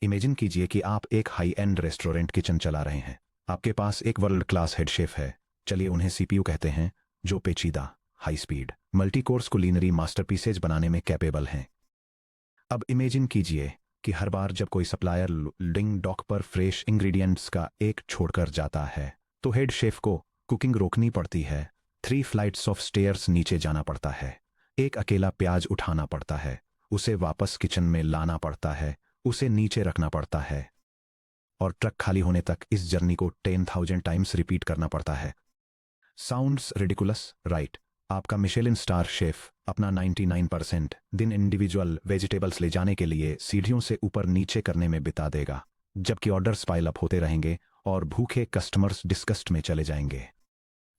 Imagine कीजिए कि आप एक हाई एंड रेस्टोरेंट किचन चला रहे हैं। आपके पास एक वर्ल्ड क्लास हेड शेफ है, चलिए उन्हें सीपीयू कहते हैं, जो पेचीदा, high speed, multi course culinary masterpieces बनाने में कैपेबल हैं। अब इमेजिन कीजिए कि हर बार जब कोई सप्लायर लोडिंग डॉक पर फ्रेश इंग्रेडिएंट्स का एक छोड़कर जाता है, तो हेड शेफ को कुकिंग रोकनी पड़ती है। 3 फ्लाइट्स ऑफ स्टेयर्स नीचे जाना पड़ता है, एक अकेला प्याज उठाना पड़ता है, उसे वापस किचन में लाना पड़ता है, उसे नीचे रखना पड़ता है, और ट्रक खाली होने तक इस जर्नी को 10,000 टाइम्स रिपीट करना पड़ता है। Sounds ridiculous, right? आपका मिशेलिन स्टार शेफ अपना 99% दिन इंडिविजुअल वेजिटेबल्स ले जाने के लिए सीढ़ियों से ऊपर नीचे करने में बिता देगा, जबकि ऑर्डर्स पाइल अप होते रहेंगे और भूखे कस्टमर्स डिस्गस्ट में चले जाएंगे।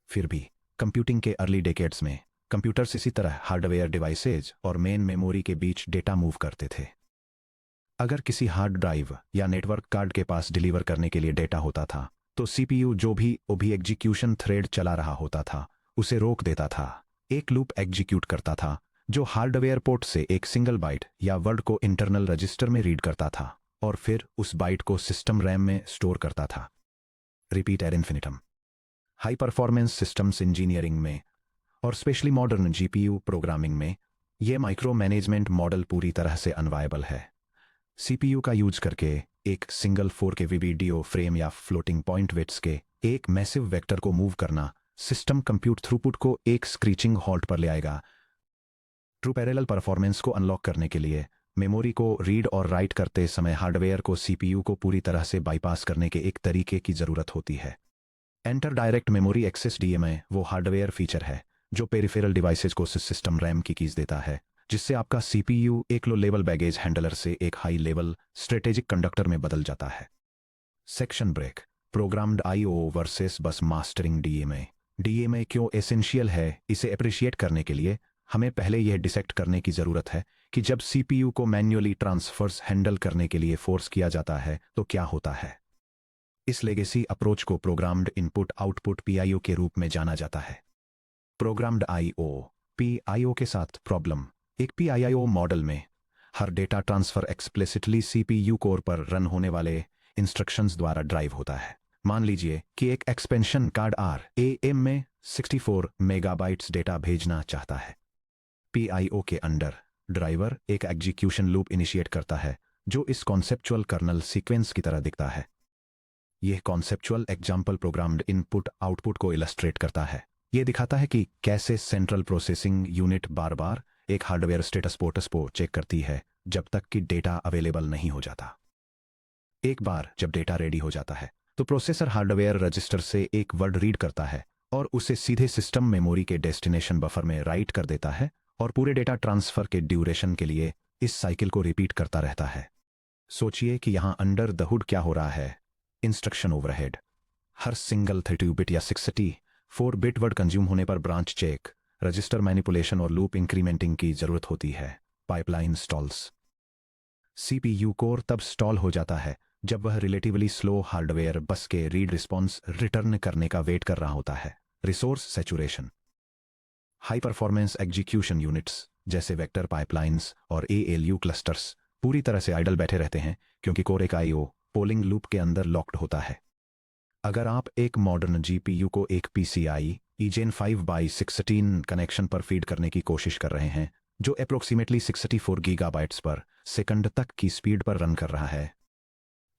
फिर भी कंप्यूटिंग के अर्ली डेकेड्स में कंप्यूटर्स इसी तरह हार्डवेयर डिवाइसेज और मेन मेमोरी के बीच डेटा मूव करते थे। अगर किसी हार्ड ड्राइव या नेटवर्क कार्ड के पास डिलीवर करने के लिए डेटा होता था, तो सीपीयू जो भी एग्जीक्यूशन थ्रेड चला रहा होता था, उसे रोक देता था। एक लूप एग्जीक्यूट करता था जो हार्डवेयर पोर्ट से एक सिंगल बाइट या वर्ड को इंटरनल रजिस्टर में रीड करता था और फिर उस बाइट को सिस्टम रैम में स्टोर करता था। Repeat ad infinitum. High performance systems engineering में और स्पेशली मॉडर्न जीपीयू प्रोग्रामिंग में यह माइक्रो मैनेजमेंट मॉडल पूरी तरह से अनवायबल है। सीपीयू का यूज करके एक सिंगल 4K वीडियो फ्रेम या फ्लोटिंग पॉइंट वेट्स के एक मैसिव वेक्टर को मूव करना सिस्टम कंप्यूट थ्रूपुट को एक स्क्रीचिंग हॉल्ट पर ले आएगा। ट्रू पैरेलल परफॉर्मेंस को अनलॉक करने के लिए मेमोरी को रीड और राइट करते समय हार्डवेयर को सीपीयू को पूरी तरह से बाईपास करने के एक तरीके की जरूरत होती है। Enter direct memory access DMA वो हार्डवेयर फीचर है जो पेरिफेरल डिवाइसेज को सिस्टम रैम की कीज देता है, जिससे आपका सीपीयू एक लो लेवल बैगेज हैंडलर से एक हाई लेवल स्ट्रेटेजिक कंडक्टर में बदल जाता है। Section break. Programmed IO versus bus mastering DMA. DMA क्यों एसेंशियल है, इसे अप्रिशिएट करने के लिए हमें पहले यह डिसेक्ट करने की जरूरत है कि जब सीपीयू को मैन्युअली ट्रांसफर्स हैंडल करने के लिए फोर्स किया जाता है तो क्या होता है। इस लेगेसी अप्रोच को प्रोग्राम्ड इनपुट आउटपुट पीआईओ के रूप में जाना जाता है। प्रोग्राम्ड आईओ पीआईओ के साथ प्रॉब्लम। एक पीआईओ मॉडल में हर data transfer explicitly CPU core पर रन होने वाले इंस्ट्रक्शंस द्वारा ड्राइव होता है। मान लीजिए कि एक एक्सपेंशन कार्ड आरएएम में 64 मेगाबाइट्स डेटा भेजना चाहता है। पीआईओ के अंडर ड्राइवर एक एग्जीक्यूशन लूप इनिशिएट करता है जो इस कॉन्सेप्चुअल कर्नल सीक्वेंस की तरह दिखता है। यह conceptual example programmed input output को इलस्ट्रेट करता है। यह दिखाता है कि कैसे सेंट्रल प्रोसेसिंग यूनिट बार बार एक हार्डवेयर स्टेटस पोर्टस को चेक करती है जब तक कि डेटा अवेलेबल नहीं हो जाता। एक बार जब डेटा रेडी हो जाता है तो प्रोसेसर हार्डवेयर रजिस्टर से एक वर्ड रीड करता है और उसे सीधे सिस्टम मेमोरी के डेस्टिनेशन बफर में राइट कर देता है और पूरे डेटा ट्रांसफर के ड्यूरेशन के लिए इस साइकिल को रिपीट करता रहता है। सोचिए कि यहां अंडर द हुड क्या हो रहा है। Instruction overhead. हर सिंगल 32 बिट या 64 बिट वर्ड कंज्यूम होने पर ब्रांच चेक, रजिस्टर मैनिपुलेशन और लूप इंक्रीमेंटिंग की जरूरत होती है। Pipeline stalls. सीपीयू कोर तब स्टॉल हो जाता है जब वह रिलेटिवली स्लो हार्डवेयर बस के रीड रिस्पॉन्स रिटर्न करने का वेट कर रहा होता है। Resource saturation. High performance execution units जैसे वेक्टर पाइपलाइंस और एएलयू क्लस्टर्स पूरी तरह से आइडल बैठे रहते हैं क्योंकि कोर एक आईओ पोलिंग लूप के अंदर लॉक्ड होता है। अगर आप एक मॉडर्न जीपीयू को एक पीसीआई ईजेन 5x16 कनेक्शन पर फीड करने की कोशिश कर रहे हैं जो अप्रोक्सीमेटली 64 गीगाबाइट्स पर सेकंड तक की स्पीड पर रन कर रहा है,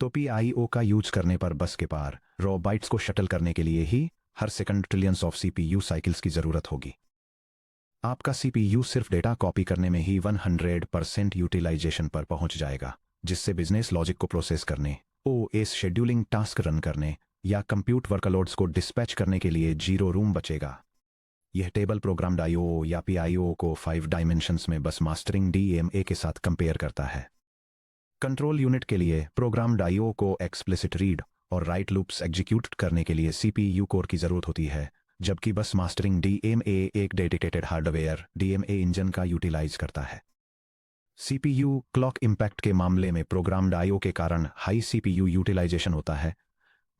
तो पीआईओ का यूज करने पर बस के पार रॉ बाइट्स को शटल करने के लिए ही हर second trillions of CPU cycles की जरूरत होगी। आपका सीपीयू सिर्फ डेटा कॉपी करने में ही 100% यूटिलाइजेशन पर पहुंच जाएगा, जिससे बिजनेस लॉजिक को प्रोसेस करने, ओएस शेड्यूलिंग टास्क रन करने या कंप्यूट वर्कलोड्स को डिस्पैच करने के लिए जीरो रूम बचेगा। यह टेबल प्रोग्राम्ड आईओ या पीआईओ को 5 डायमेंशंस में बस मास्टरिंग डीएमए के साथ कंपेयर करता है। कंट्रोल यूनिट के लिए प्रोग्राम्ड आईओ को एक्सप्लिसिट रीड और राइट लूप्स एग्जीक्यूट करने के लिए सीपीयू कोर की जरूरत होती है, जबकि बस मास्टरिंग डीएमए एक डेडिकेटेड हार्डवेयर डीएमए इंजन का यूटिलाइज करता है। सीपीयू क्लॉक इंपैक्ट के मामले में प्रोग्राम्ड आईओ के कारण हाई सीपीयू यूटिलाइजेशन होता है,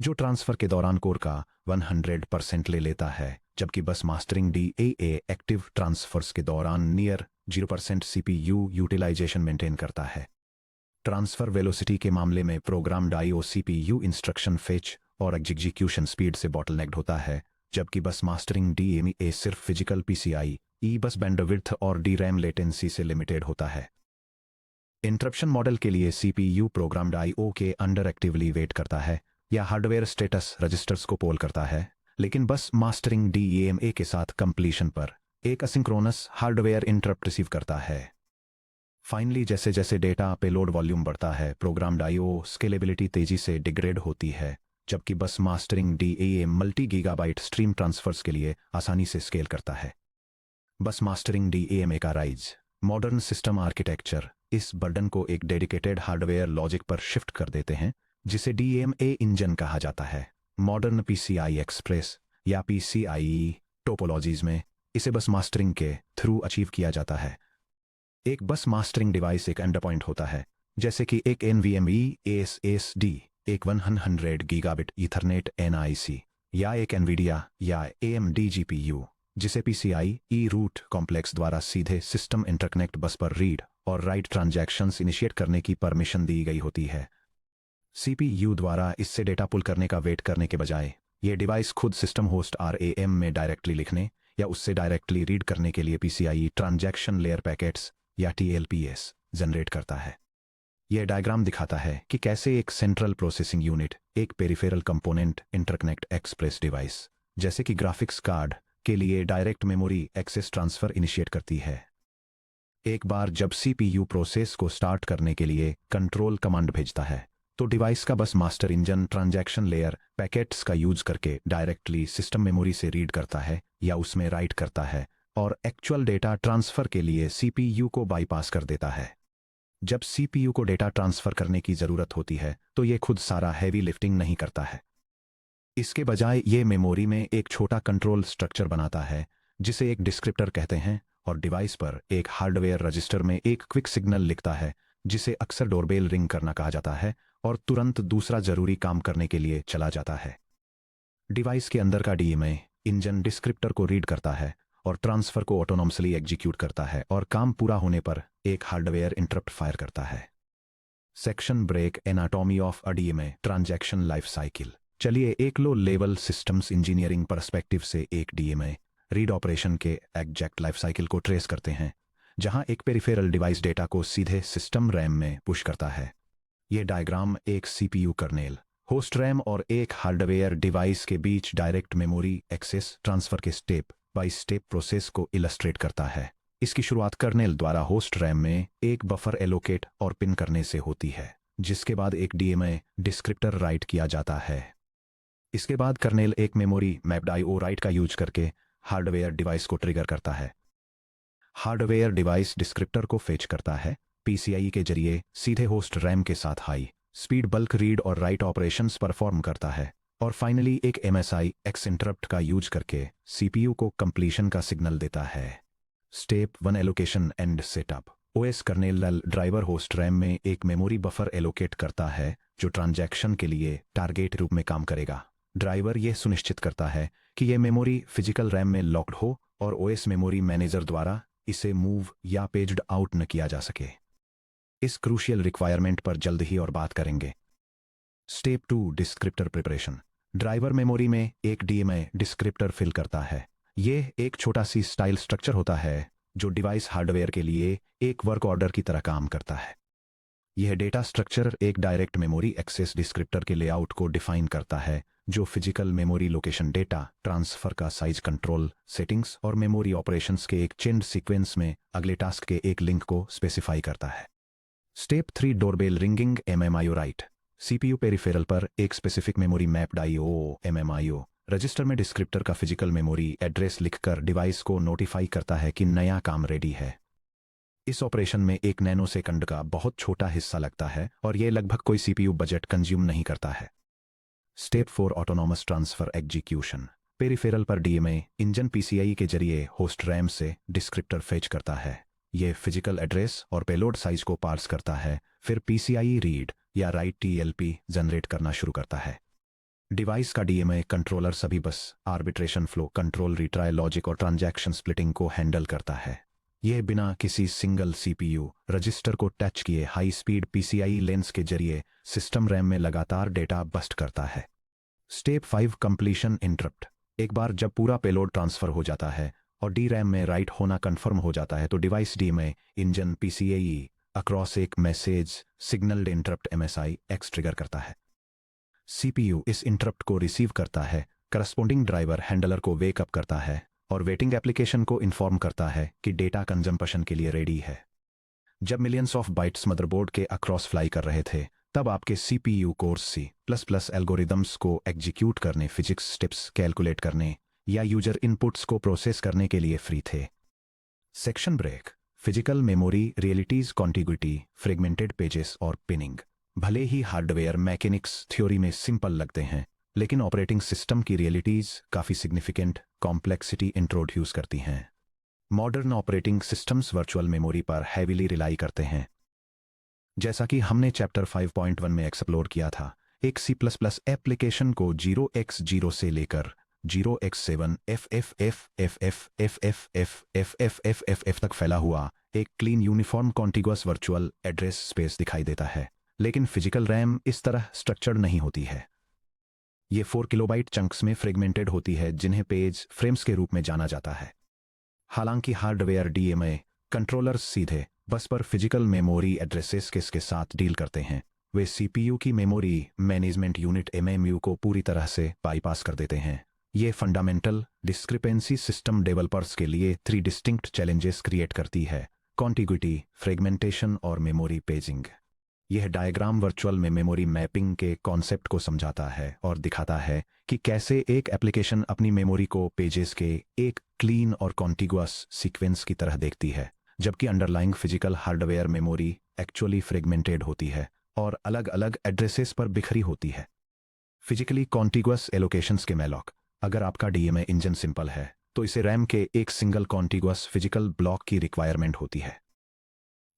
जो ट्रांसफर के दौरान कोर का 100% ले लेता है, जबकि bus mastering DAA active transverse के दौरान नियर 0% सीपीयू यूटिलाइजेशन मेंटेन करता है। ट्रांसफर वेलोसिटी के मामले में programmed I/O CPU instruction fetch और एग्जीक्यूशन स्पीड से बॉटलनेक्ड होता है, जबकि बस मास्टरिंग DMA सिर्फ फिजिकल PCI बस बैंडविड्थ और DRAM लेटेंसी से लिमिटेड होता है। इंटरप्शन मॉडल के लिए CPU प्रोग्राम्ड I/O के अंडर एक्टिवली वेट करता है या हार्डवेयर स्टेटस रजिस्टर्स को पोल करता है, लेकिन बस मास्टरिंग DMA के साथ कंप्लीशन पर एक असिंक्रोनस हार्डवेयर इंटरप्ट रिसीव करता है। फाइनली जैसे जैसे डेटा पेलोड वॉल्यूम बढ़ता है, प्रोग्राम्ड I/O स्केलेबिलिटी तेजी से डिग्रेड होती है, जबकि bus mastering DAM multi gigabyte stream transfers के लिए आसानी से स्केल करता है। बस मास्टरिंग DAMA का राइज मॉडर्न सिस्टम आर्किटेक्चर इस बर्डन को एक डेडिकेटेड हार्डवेयर लॉजिक पर शिफ्ट कर देते हैं, जिसे DMA इंजन कहा जाता है। मॉडर्न PCI एक्सप्रेस या PCIe टोपोलॉजीज में इसे बस मास्टरिंग के थ्रू अचीव किया जाता है। एक बस मास्टरिंग डिवाइस एक एंड पॉइंट होता है, जैसे कि एक NVMe SSD, एक 100 गीगाबिट ईथरनेट NIC या एक NVIDIA या AMD GPU, जिसे PCIe रूट कॉम्प्लेक्स द्वारा सीधे सिस्टम इंटरकनेक्ट बस पर रीड और राइट ट्रांजैक्शंस इनिशिएट करने की परमिशन दी गई होती है। CPU द्वारा इससे डेटा पुल करने का वेट करने के बजाय ये डिवाइस खुद सिस्टम होस्ट RAM में डायरेक्टली लिखने या उससे डायरेक्टली रीड करने के लिए PCIe ट्रांजैक्शन लेयर पैकेट्स या TLPS जनरेट करता है। यह डायग्राम दिखाता है कि कैसे एक सेंट्रल प्रोसेसिंग यूनिट एक peripheral component interconnect express device, जैसे कि ग्राफिक्स कार्ड, के लिए direct memory access transfer initiate करती है। एक बार जब CPU प्रोसेस को स्टार्ट करने के लिए कंट्रोल कमांड भेजता है, तो डिवाइस का बस master engine transaction layer packets का यूज करके डायरेक्टली सिस्टम मेमोरी से रीड करता है या उसमें राइट करता है और एक्चुअल डेटा ट्रांसफर के लिए CPU को बाईपास कर देता है। जब CPU को डेटा ट्रांसफर करने की जरूरत होती है, तो ये खुद सारा हैवी लिफ्टिंग नहीं करता है। इसके बजाय ये मेमोरी में एक छोटा कंट्रोल स्ट्रक्चर बनाता है, जिसे एक डिस्क्रिप्टर कहते हैं, और डिवाइस पर एक हार्डवेयर रजिस्टर में एक क्विक सिग्नल लिखता है, जिसे अक्सर डोरबेल रिंग करना कहा जाता है और तुरंत दूसरा जरूरी काम करने के लिए चला जाता है। डिवाइस के अंदर का DMA इंजन डिस्क्रिप्टर को रीड करता है और ट्रांसफर को ऑटोनॉमसली एग्जीक्यूट करता है और काम पूरा होने पर एक हार्डवेयर इंटरप्ट फायर करता है। Section break anatomy of a DMA transaction life cycle. चलिए एक low level systems engineering perspective से एक DMA रीड ऑपरेशन के एग्जैक्ट लाइफ साइकिल को ट्रेस करते हैं, जहां एक पेरिफेरल डिवाइस डेटा को सीधे सिस्टम रैम में पुश करता है। यह डायग्राम एक CPU कर्नेल, होस्ट रैम और एक हार्डवेयर डिवाइस के बीच डायरेक्ट मेमोरी एक्सेस ट्रांसफर के स्टेप बाय स्टेप प्रोसेस को इलस्ट्रेट करता है। इसकी शुरुआत कर्नेल द्वारा होस्ट रैम में एक बफर एलोकेट और पिन करने से होती है, जिसके बाद एक DMA डिस्क्रिप्टर राइट किया जाता है। इसके बाद कर्नेल एक मेमोरी मैप्ड IO राइट का यूज करके हार्डवेयर डिवाइस को ट्रिगर करता है। हार्डवेयर डिवाइस डिस्क्रिप्टर को फेच करता है, PCI के जरिए सीधे होस्ट रैम के साथ हाई स्पीड बल्क रीड और राइट ऑपरेशंस परफॉर्म करता है, और फाइनली एक MSI X इंटरप्ट का यूज करके CPU को कंप्लीशन का सिग्नल देता है। Step 1 allocation and setup. OS kernel driver host RAM में एक मेमोरी बफर एलोकेट करता है, जो ट्रांजैक्शन के लिए टारगेट रूप में काम करेगा। ड्राइवर यह सुनिश्चित करता है कि यह मेमोरी फिजिकल रैम में लॉक्ड हो और OS मेमोरी मैनेजर द्वारा इसे मूव या पेज्ड आउट न किया जा सके। इस क्रूशियल रिक्वायरमेंट पर जल्द ही और बात करेंगे। Step 2 descriptor preparation. Driver memory में एक DMA डिस्क्रिप्टर फिल करता है। यह एक छोटा सी स्टाइल स्ट्रक्चर होता है, जो डिवाइस हार्डवेयर के लिए एक वर्क ऑर्डर की तरह काम करता है। यह डेटा स्ट्रक्चर एक डायरेक्ट मेमोरी एक्सेस डिस्क्रिप्टर के लेआउट को डिफाइन करता है, जो physical memory location data transfer का साइज कंट्रोल सेटिंग्स और मेमोरी ऑपरेशंस के एक चेन्ड सीक्वेंस में अगले टास्क के एक लिंक को स्पेसिफाई करता है। Step 3 doorbell ringing MMIO right. CPU peripheral पर एक specific memory mapped IO MMIO register में डिस्क्रिप्टर का फिजिकल मेमोरी एड्रेस लिखकर डिवाइस को नोटिफाई करता है कि नया काम रेडी है। इस ऑपरेशन में एक नैनो सेकंड का बहुत छोटा हिस्सा लगता है और यह लगभग कोई CPU बजट कंज्यूम नहीं करता है। Step 4 autonomous transfer execution. Peripheral पर DMA इंजन PCI के जरिए होस्ट रैम से डिस्क्रिप्टर फेच करता है। यह फिजिकल एड्रेस और पेलोड साइज को पार्स करता है, फिर PCI रीड या राइट TLP जनरेट करना शुरू करता है। डिवाइस का DMA कंट्रोलर सभी बस arbitration flow control retry logic और ट्रांजैक्शन स्प्लिटिंग को हैंडल करता है। यह बिना किसी सिंगल सीपीयू रजिस्टर को टच किए हाई स्पीड पीसीआई लेंस के जरिए सिस्टम रैम में लगातार डेटा बस्ट करता है। Step 5 completion interrupt. एक बार जब पूरा पेलोड ट्रांसफर हो जाता है और डी रैम में राइट होना कंफर्म हो जाता है तो डिवाइस डी में इंजन पीसीआई अक्रॉस एक message signalled interrupt MSI x trigger करता है। सीपीयू इस इंटरप्ट को रिसीव करता है, करस्पॉन्डिंग ड्राइवर हैंडलर को वेकअप करता है और वेटिंग एप्लीकेशन को इन्फॉर्म करता है कि डेटा कंजम्पशन के लिए रेडी है। जब मिलियंस ऑफ बाइट्स मदरबोर्ड के अक्रॉस फ्लाई कर रहे थे तब आपके सीपीयू कोर्स C++ एल्गोरिदम्स को एग्जीक्यूट करने, फिजिक्स स्टेप्स कैलकुलेट करने या यूजर इनपुट्स को प्रोसेस करने के लिए फ्री थे। Section break. Physical memory realities contiguity fragmented pages और पिनिंग। भले ही हार्डवेयर मैकेनिक्स थ्योरी में सिंपल लगते हैं लेकिन ऑपरेटिंग सिस्टम की रियलिटीज काफ़ी सिग्निफिकेंट कॉम्प्लेक्सिटी इंट्रोड्यूस करती हैं। Modern operating systems virtual memory पर हैवीली रिलाई करते हैं। जैसा कि हमने चैप्टर 5.1 में एक्सप्लोर किया था, एक C++ एप्लीकेशन को 0x0 से लेकर 0x7 FFFFFFFFFFF तक फैला हुआ एक clean uniform contiguous virtual address space दिखाई देता है, लेकिन फिजिकल रैम इस तरह स्ट्रक्चर्ड नहीं होती है। ये 4 किलोबाइट चंक्स में फ्रेगमेंटेड होती है जिन्हें पेज फ्रेम्स के रूप में जाना जाता है। हालांकि हार्डवेयर डीएमए कंट्रोलर्स सीधे बस पर फिजिकल मेमोरी एड्रेसेस के साथ डील करते हैं। वे सीपीयू की मेमोरी मैनेजमेंट यूनिट एमएमयू को पूरी तरह से बाईपास कर देते हैं। ये फंडामेंटल डिस्क्रिपेंसी सिस्टम डेवलपर्स के लिए 3 डिस्टिंक्ट चैलेंजेस क्रिएट करती है: कॉन्टिग्यूटी, फ्रेगमेंटेशन और मेमोरी पेजिंग। यह डायग्राम वर्चुअल में मेमोरी मैपिंग के कॉन्सेप्ट को समझाता है और दिखाता है कि कैसे एक एप्लीकेशन अपनी मेमोरी को पेजेस के एक क्लीन और कॉन्टिगुअस सीक्वेंस की तरह देखती है, जबकि underlying physical hardware memory actually fragmented होती है और अलग अलग एड्रेसेस पर बिखरी होती है। फिजिकली कॉन्टिगुअस एलोकेशंस के मैलॉक। अगर आपका डीएमए इंजन सिंपल है तो इसे रैम के एक सिंगल कॉन्टिगुअस फिजिकल ब्लॉक की रिक्वायरमेंट होती है।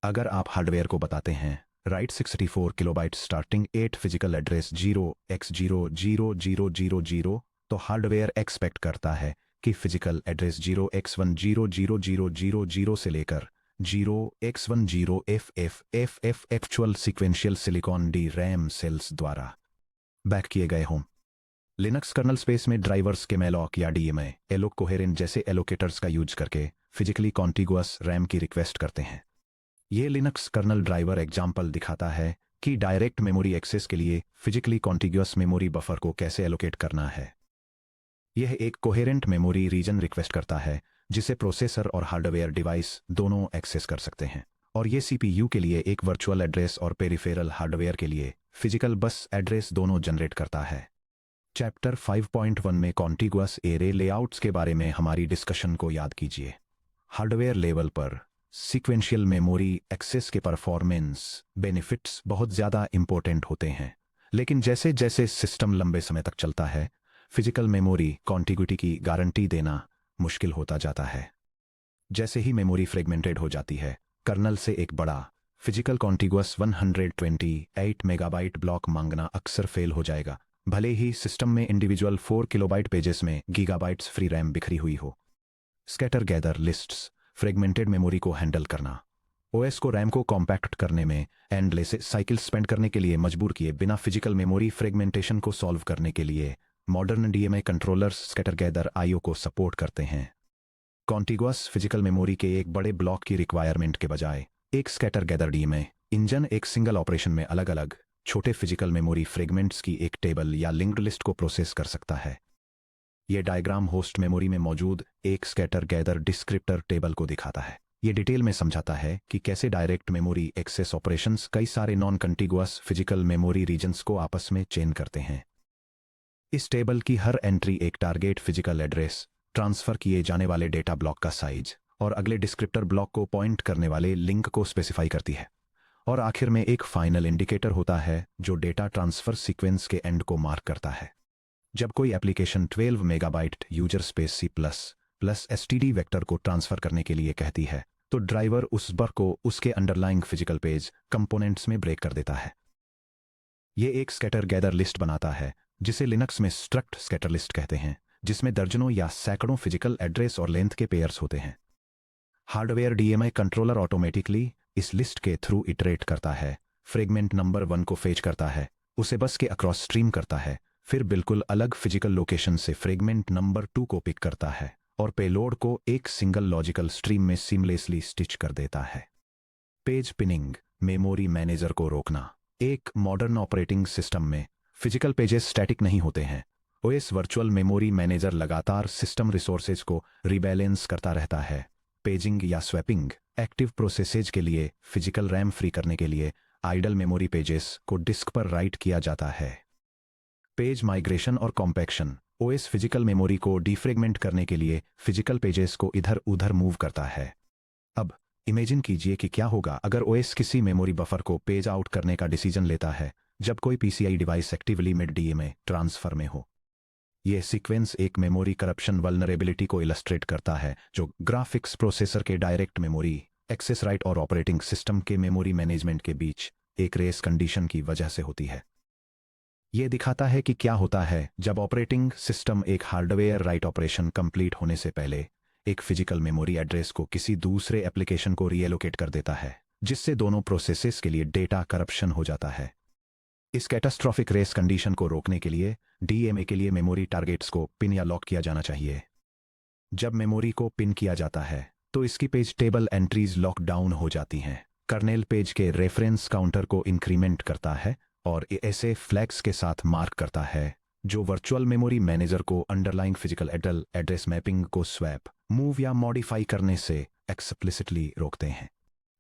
अगर आप हार्डवेयर को बताते हैं right 64 kilobyte starting 8 physical address 0x000000, तो हार्डवेयर एक्सपेक्ट करता है कि फिजिकल एड्रेस 0x10000000 से लेकर 0x10FFFF actual sequential silicon D RAM cells द्वारा बैक किए गए हों। लिनक्स कर्नल स्पेस में ड्राइवर्स के मैलॉक या डीएमए एलोक कोहेरेंट जैसे एलोकेटर्स का यूज करके फिजिकली कॉन्टिगुअस रैम की रिक्वेस्ट करते हैं। ये लिनक्स कर्नल ड्राइवर एग्जाम्पल दिखाता है कि डायरेक्ट मेमोरी एक्सेस के लिए फिजिकली कॉन्टिगुअस मेमोरी बफर को कैसे एलोकेट करना है। यह एक कोहेरेंट मेमोरी रीजन रिक्वेस्ट करता है जिसे प्रोसेसर और हार्डवेयर डिवाइस दोनों एक्सेस कर सकते हैं, और ये सीपीयू के लिए एक वर्चुअल एड्रेस और पेरिफेरल हार्डवेयर के लिए फिजिकल बस एड्रेस दोनों जनरेट करता है। चैप्टर 5.1 में कॉन्टिगुअस एरे लेआउट्स के बारे में हमारी डिस्कशन को याद कीजिए। हार्डवेयर लेवल पर सीक्वेंशियल मेमोरी एक्सेस के परफॉर्मेंस बेनिफिट्स बहुत ज़्यादा इंपॉर्टेंट होते हैं, लेकिन जैसे जैसे सिस्टम लंबे समय तक चलता है फिजिकल मेमोरी कॉन्टिग्यूटी की गारंटी देना मुश्किल होता जाता है। जैसे ही मेमोरी फ्रेगमेंटेड हो जाती है, कर्नल से एक बड़ा फिजिकल कॉन्टिगुअस 128 मेगाबाइट ब्लॉक मांगना अक्सर फेल हो जाएगा, भले ही सिस्टम में इंडिविजुअल 4 किलोबाइट पेजेस में गीगाबाइट्स फ्री रैम बिखरी हुई हो। Scatter gather lists fragmented memory को हैंडल करना ओएस को रैम को कॉम्पैक्ट करने में एंडलेस साइकिल स्पेंड करने के लिए मजबूर किए बिना फिजिकल मेमोरी फ्रेगमेंटेशन को सॉल्व करने के लिए modern DMA controllers scatter gather IO को सपोर्ट करते हैं। कॉन्टिगुअस फिजिकल मेमोरी के एक बड़े ब्लॉक की रिक्वायरमेंट के बजाय एक स्कैटर गैदर डीएमए इंजन एक सिंगल ऑपरेशन में अलग अलग छोटे फिजिकल मेमोरी फ्रेगमेंट्स की एक टेबल या लिंक्ड लिस्ट को प्रोसेस कर सकता है। यह डायग्राम होस्ट मेमोरी में मौजूद एक स्कैटर गैदर डिस्क्रिप्टर टेबल को दिखाता है। यह डिटेल में समझाता है कि कैसे डायरेक्ट मेमोरी एक्सेस ऑपरेशंस कई सारे non contiguous physical memory regions को आपस में चेन करते हैं। इस टेबल की हर एंट्री एक टारगेट फिजिकल एड्रेस, ट्रांसफर किए जाने वाले डेटा ब्लॉक का साइज और अगले डिस्क्रिप्टर ब्लॉक को पॉइंट करने वाले लिंक को स्पेसिफाई करती है, और आखिर में एक फाइनल इंडिकेटर होता है जो डेटा ट्रांसफर सीक्वेंस के एंड को मार्क करता है। जब कोई application 12 megabyte user space C++ STD vector को ट्रांसफर करने के लिए कहती है तो ड्राइवर उस बफर को उसके अंडरलाइंग फिजिकल पेज कंपोनेंट्स में ब्रेक कर देता है। यह एक स्कैटर गैदर लिस्ट बनाता है जिसे लिनक्स में स्ट्रक्ट स्कैटर लिस्ट कहते हैं, जिसमें दर्जनों या सैकड़ों फिजिकल एड्रेस और लेंथ के पेयर्स होते हैं। हार्डवेयर डीएमए कंट्रोलर ऑटोमेटिकली इस लिस्ट के थ्रू इटरेट करता है, फ्रेगमेंट नंबर 1 को फेच करता है, उसे बस के अक्रॉस स्ट्रीम करता है, फिर बिल्कुल अलग फिजिकल लोकेशन से फ्रेगमेंट नंबर 2 को पिक करता है और पेलोड को एक सिंगल लॉजिकल स्ट्रीम में सीमलेसली स्टिच कर देता है। पेज पिनिंग, मेमोरी मैनेजर को रोकना। एक मॉडर्न ऑपरेटिंग सिस्टम में फिजिकल पेजेस स्टैटिक नहीं होते हैं। ओएस वर्चुअल मेमोरी मैनेजर लगातार सिस्टम रिसोर्सेज को रिबैलेंस करता रहता है। पेजिंग या स्वैपिंग, एक्टिव प्रोसेसेज के लिए फिजिकल रैम फ्री करने के लिए आइडल मेमोरी पेजेस को डिस्क पर राइट किया जाता है। पेज माइग्रेशन और कॉम्पैक्शन, ओएस फिजिकल मेमोरी को डिफ्रेगमेंट करने के लिए फिजिकल पेजेस को इधर उधर मूव करता है। अब इमेजिन कीजिए कि क्या होगा अगर ओएस किसी मेमोरी बफर को पेज आउट करने का डिसीजन लेता है जब कोई PCI device actively mid DMA transfer में हो। यह सीक्वेंस एक मेमोरी करप्शन वल्नरेबिलिटी को इलस्ट्रेट करता है जो ग्राफिक्स प्रोसेसर के डायरेक्ट मेमोरी एक्सेस राइट और ऑपरेटिंग सिस्टम के मेमोरी मैनेजमेंट के बीच एक रेस कंडीशन की वजह से होती है। यह दिखाता है कि क्या होता है जब ऑपरेटिंग सिस्टम एक हार्डवेयर राइट ऑपरेशन कंप्लीट होने से पहले एक फिजिकल मेमोरी एड्रेस को किसी दूसरे एप्लीकेशन को रीएलोकेट कर देता है, जिससे दोनों प्रोसेसेस के लिए डेटा करप्शन हो जाता है। इस कैटास्ट्रॉफिक रेस कंडीशन को रोकने के लिए डीएमए के लिए मेमोरी टारगेट्स को पिन या लॉक किया जाना चाहिए। जब मेमोरी को पिन किया जाता है तो इसकी page table entries lock down हो जाती हैं। कर्नेल पेज के रेफरेंस काउंटर को इंक्रीमेंट करता है और ऐसे फ्लैग्स के साथ मार्क करता है जो वर्चुअल मेमोरी मैनेजर को अंडरलाइंग फिजिकल एड्रेस मैपिंग को स्वैप, मूव या मॉडिफाई करने से एक्सप्लिसिटली रोकते हैं।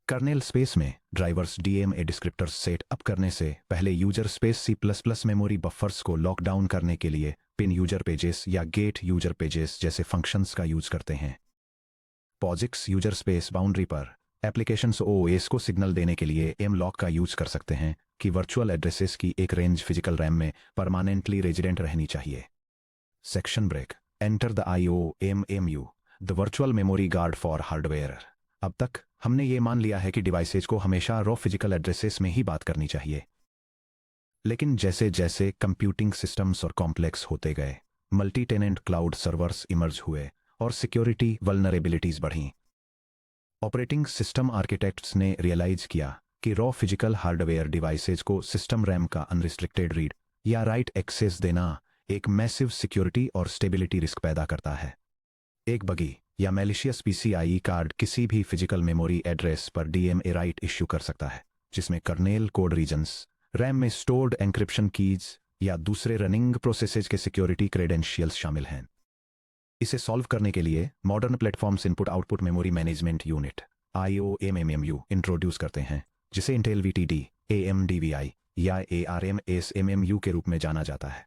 कर्नेल स्पेस में drivers DMA descriptors set up करने से पहले user space C++ memory buffers को लॉक डाउन करने के लिए पिन यूजर पेजेस या गेट यूजर पेजेस जैसे फंक्शंस का यूज करते हैं। पॉजिक्स यूजर स्पेस बाउंड्री पर एप्लीकेशंस ओएस को सिग्नल देने के लिए एम-लॉक का यूज कर सकते हैं कि वर्चुअल एड्रेसेस की एक रेंज फिजिकल रैम में परमानेंटली रेजिडेंट रहनी चाहिए। Section break, enter the IOMMU, the virtual memory guard for hardware. अब तक हमने ये मान लिया है कि डिवाइसेज को हमेशा रॉ फिजिकल एड्रेसेस में ही बात करनी चाहिए, लेकिन जैसे जैसे कंप्यूटिंग सिस्टम्स और कॉम्प्लेक्स होते गए, multi tenant cloud servers emerge हुए और सिक्योरिटी वल्नरेबिलिटीज बढ़ीं। ऑपरेटिंग सिस्टम आर्किटेक्ट्स ने रियलाइज किया कि रॉ फिजिकल हार्डवेयर डिवाइसेज को सिस्टम रैम का अनरिस्ट्रिक्टेड रीड या राइट एक्सेस देना एक मैसिव सिक्योरिटी और स्टेबिलिटी रिस्क पैदा करता है। एक बगी या मैलिशियस पीसीआई कार्ड किसी भी फिजिकल मेमोरी एड्रेस पर डीएमए राइट इश्यू कर सकता है, जिसमें कर्नेल कोड रीजन्स, रैम में स्टोर्ड एन्क्रिप्शन कीज या दूसरे रनिंग प्रोसेसेज के सिक्योरिटी क्रेडेंशियल्स शामिल हैं। इसे सॉल्व करने के लिए modern platforms input output memory management unit IOMMU introduce करते हैं, जिसे इंटेल VTD, AMDVI या ARM-SMMU के रूप में जाना जाता है।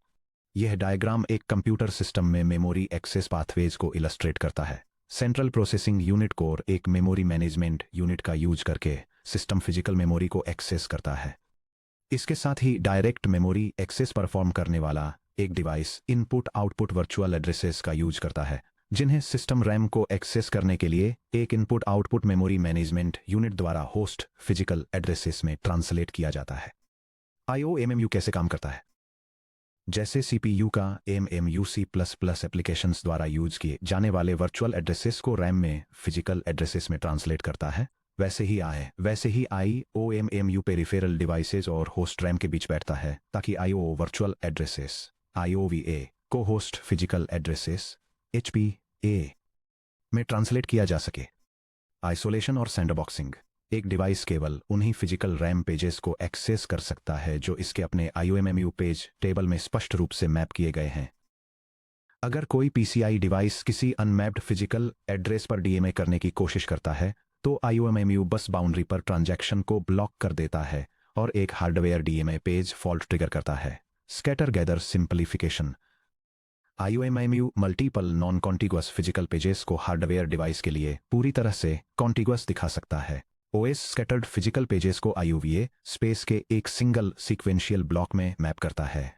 यह डायग्राम एक कंप्यूटर सिस्टम में मेमोरी एक्सेस पाथवेज को इलस्ट्रेट करता है। सेंट्रल प्रोसेसिंग यूनिट कोर एक मेमोरी मैनेजमेंट यूनिट का यूज करके सिस्टम फिजिकल मेमोरी को एक्सेस करता है। इसके साथ ही डायरेक्ट मेमोरी एक्सेस परफॉर्म करने वाला एक device input output virtual addresses का यूज करता है, जिन्हें सिस्टम रैम को एक्सेस करने के लिए एक input output memory management unit द्वारा होस्ट फिजिकल एड्रेसेस में ट्रांसलेट किया जाता है। IOMMU कैसे काम करता है? जैसे CPU का MMU C++ एप्लीकेशंस द्वारा यूज किए जाने वाले वर्चुअल एड्रेसेस को रैम में फिजिकल एड्रेसेस में ट्रांसलेट करता है, वैसे ही IOMMU पेरिफेरल डिवाइसेस और होस्ट रैम के बीच बैठता है ताकि IO वर्चुअल एड्रेसेस IOVA को होस्ट फिजिकल एड्रेसेस HPA में ट्रांसलेट किया जा सके। आइसोलेशन और सैंडबॉक्सिंग, एक डिवाइस केवल उन्हीं फिजिकल रैम पेजेस को एक्सेस कर सकता है जो इसके अपने IOMMU पेज टेबल में स्पष्ट रूप से मैप किए गए हैं। अगर कोई PCI डिवाइस किसी अनमैप्ड फिजिकल एड्रेस पर डीएमए करने की कोशिश करता है तो IOMMU बस बाउंड्री पर ट्रांजैक्शन को ब्लॉक कर देता है और एक hardware DMA page fault trigger करता है। Scatter gather simplification, IOMMU multiple non contiguous physical pages को हार्डवेयर डिवाइस के लिए पूरी तरह से कॉन्टिगुअस दिखा सकता है। OS स्कैटर्ड फिजिकल पेजेस को IOVA स्पेस के एक सिंगल सीक्वेंशियल ब्लॉक में मैप करता है।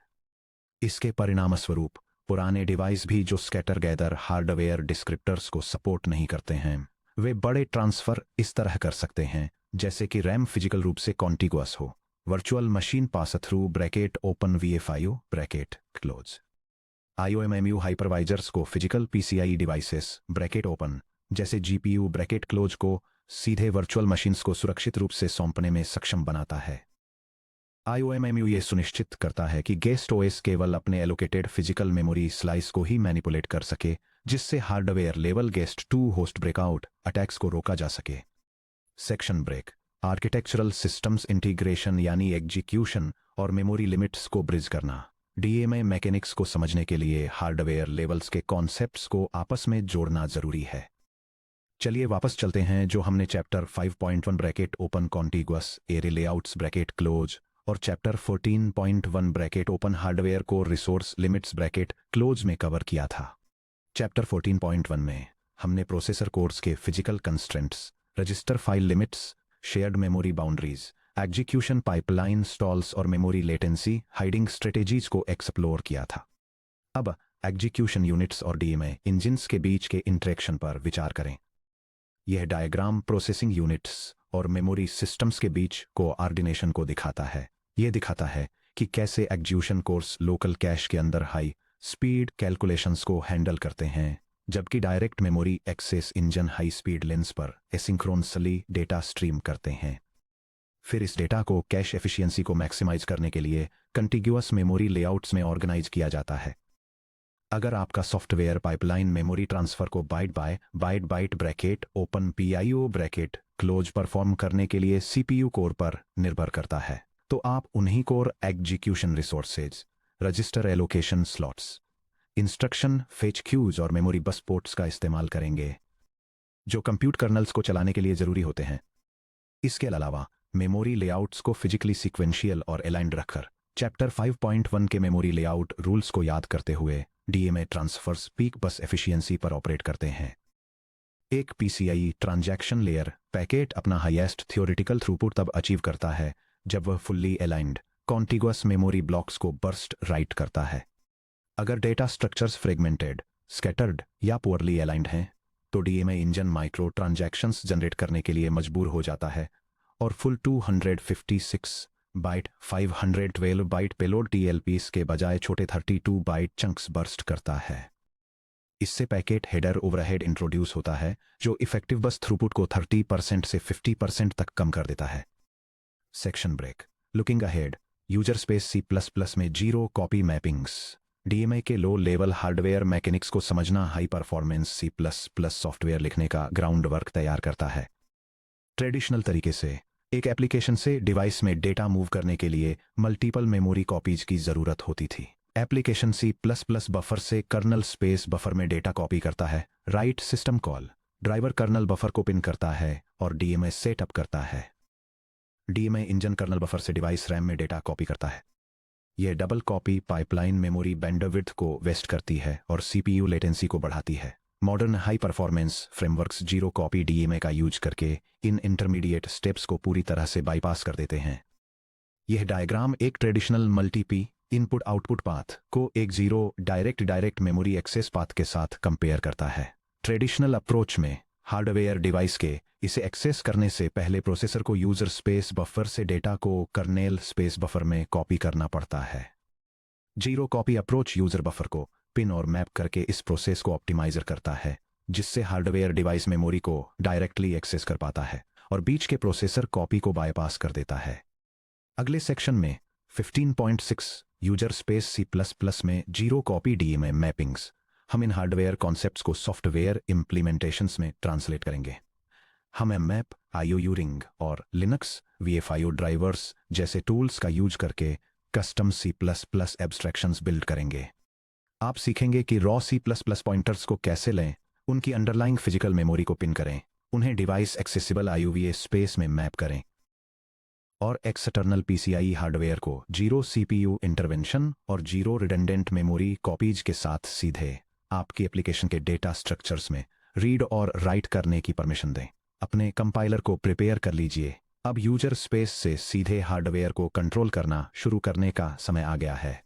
इसके परिणामस्वरूप पुराने डिवाइस भी जो स्कैटर गैदर हार्डवेयर डिस्क्रिप्टर्स को सपोर्ट नहीं करते हैं, वे बड़े ट्रांसफर इस तरह कर सकते हैं जैसे कि रैम फिजिकल रूप से कॉन्टिगुअस हो। Virtual machine pass through bracket open VFIO bracket close. IOMMU hypervisors को physical PCI devices bracket open जैसे जीपीयू ब्रैकेट क्लोज को सीधे वर्चुअल मशीन्स को सुरक्षित रूप से सौंपने में सक्षम बनाता है। IOMMU ये सुनिश्चित करता है कि गेस्ट ओएस केवल अपने एलोकेटेड फिजिकल मेमोरी स्लाइस को ही मैनिपुलेट कर सके, जिससे hardware level guest to host breakout attacks को रोका जा सके। Section break architectural systems integration यानी एग्जीक्यूशन और मेमोरी लिमिट्स को ब्रिज करना। DMA मैकेनिक्स को समझने के लिए हार्डवेयर लेवल्स के कॉन्सेप्ट्स को आपस में जोड़ना जरूरी है। चलिए वापस चलते हैं जो हमने chapter 5.1 bracket open contiguous array layouts bracket close और चैप्टर 14.1 ब्रैकेट ओपन हार्डवेयर को रिसोर्स लिमिट्स ब्रैकेट क्लोज में कवर किया था। चैप्टर 14.1 में हमने प्रोसेसर कोर्स के physical constraints, register file limits, shared memory boundaries, execution pipeline stalls और memory latency hiding strategies को एक्सप्लोर किया था। अब एग्जीक्यूशन यूनिट्स और DMA इंजिन्स के बीच के इंटरेक्शन पर विचार करें। यह डायग्राम प्रोसेसिंग यूनिट्स और मेमोरी सिस्टम्स के बीच कोऑर्डिनेशन को दिखाता है। यह दिखाता है कि कैसे एग्जीक्यूशन कोर्स लोकल कैश के अंदर हाई स्पीड कैलकुलेशंस को हैंडल करते हैं, जबकि direct memory access engine high speed lanes पर एसिंक्रोनसली डेटा स्ट्रीम करते हैं। फिर इस डेटा को कैश एफिशिएंसी को मैक्सिमाइज करने के लिए कंटिग्यूअस मेमोरी लेआउट्स में ऑर्गेनाइज किया जाता है। अगर आपका सॉफ्टवेयर पाइपलाइन मेमोरी ट्रांसफर को byte by byte bracket open PIO bracket close perform करने के लिए CPU कोर पर निर्भर करता है, तो आप उन्हीं core execution resources, register allocation slots, instruction fetch queues और मेमोरी बस पोर्ट्स का इस्तेमाल करेंगे, जो कंप्यूट कर्नल्स को चलाने के लिए जरूरी होते हैं। इसके अलावा मेमोरी लेआउट्स को फिजिकली सीक्वेंशियल और अलाइंड रखकर चैप्टर 5.1 के मेमोरी लेआउट रूल्स को याद करते हुए DMA transfers peak bus efficiency पर ऑपरेट करते हैं। एक PCIe ट्रांजैक्शन लेयर पैकेट अपना हाईएस्ट थ्योरेटिकल थ्रूपुट तब अचीव करता है जब वह fully aligned contiguous memory blocks को बर्स्ट राइट करता है। अगर डेटा स्ट्रक्चर्स फ्रेगमेंटेड, स्कैटर्ड या पुअरली अलाइंड हैं, तो DMA engine micro transactions generate करने के लिए मजबूर हो जाता है और full 256 byte 512 byte payload TLPs के बजाय छोटे 32 बाइट चंक्स बर्स्ट करता है। इससे पैकेट हेडर ओवरहेड इंट्रोड्यूस होता है, जो इफेक्टिव बस थ्रूपुट को 30% से 50% तक कम कर देता है। Section break looking ahead user space C++ में जीरो कॉपी मैपिंग्स। DMA के लो लेवल हार्डवेयर मैकेनिक्स को समझना हाई परफॉर्मेंस C++ सॉफ्टवेयर लिखने का ग्राउंड वर्क तैयार करता है। ट्रेडिशनल तरीके से एक एप्लीकेशन से डिवाइस में डेटा मूव करने के लिए मल्टीपल मेमोरी कॉपीज की जरूरत होती थी। एप्लीकेशन C++ बफर से कर्नल स्पेस बफर में डेटा कॉपी करता है, write system call driver kernel buffer को पिन करता है और DMA सेटअप करता है। DMA इंजन कर्नल बफर से डिवाइस रैम में डेटा कॉपी करता है। यह double copy pipeline memory bandwidth को वेस्ट करती है और CPU लेटेंसी को बढ़ाती है। Modern high performance frameworks zero copy DMA का यूज करके इन इंटरमीडिएट स्टेप्स को पूरी तरह से बाईपास कर देते हैं। यह डायग्राम एक ट्रेडिशनल मल्टी-P इनपुट आउटपुट पाथ को एक zero direct memory access path के साथ कंपेयर करता है। ट्रेडिशनल अप्रोच में हार्डवेयर डिवाइस के इसे एक्सेस करने से पहले प्रोसेसर को यूजर स्पेस बफर से डेटा को कर्नेल स्पेस बफर में कॉपी करना पड़ता है। Zero copy approach user buffer को पिन और मैप करके इस प्रोसेस को ऑप्टिमाइजर करता है, जिससे हार्डवेयर डिवाइस मेमोरी को डायरेक्टली एक्सेस कर पाता है और बीच के प्रोसेसर कॉपी को बायपास कर देता है। अगले सेक्शन में 15.6 यूजर स्पेस C++ में जीरो कॉपी DMA मैपिंग्स, हम इन हार्डवेयर कॉन्सेप्ट्स को सॉफ्टवेयर इम्प्लीमेंटेशंस में ट्रांसलेट करेंगे। हम mmap, IOU रिंग और लिनक्स VFIO ड्राइवर्स जैसे टूल्स का यूज करके कस्टम C++ एब्स्ट्रैक्शंस बिल्ड करेंगे। आप सीखेंगे कि रॉ C++ पॉइंटर्स को कैसे लें, उनकी अंडरलाइंग फिजिकल मेमोरी को पिन करें, उन्हें डिवाइस एक्सेसिबल IOVA स्पेस में मैप करें और एक्सटर्नल PCIe हार्डवेयर को जीरो CPU इंटरवेंशन और जीरो रिडंडेंट मेमोरी कॉपीज के साथ सीधे आपकी एप्लीकेशन के डेटा स्ट्रक्चर्स में रीड और राइट करने की परमिशन दें। अपने कंपाइलर को प्रिपेयर कर लीजिए। अब यूजर स्पेस से सीधे हार्डवेयर को कंट्रोल करना शुरू करने का समय आ गया है।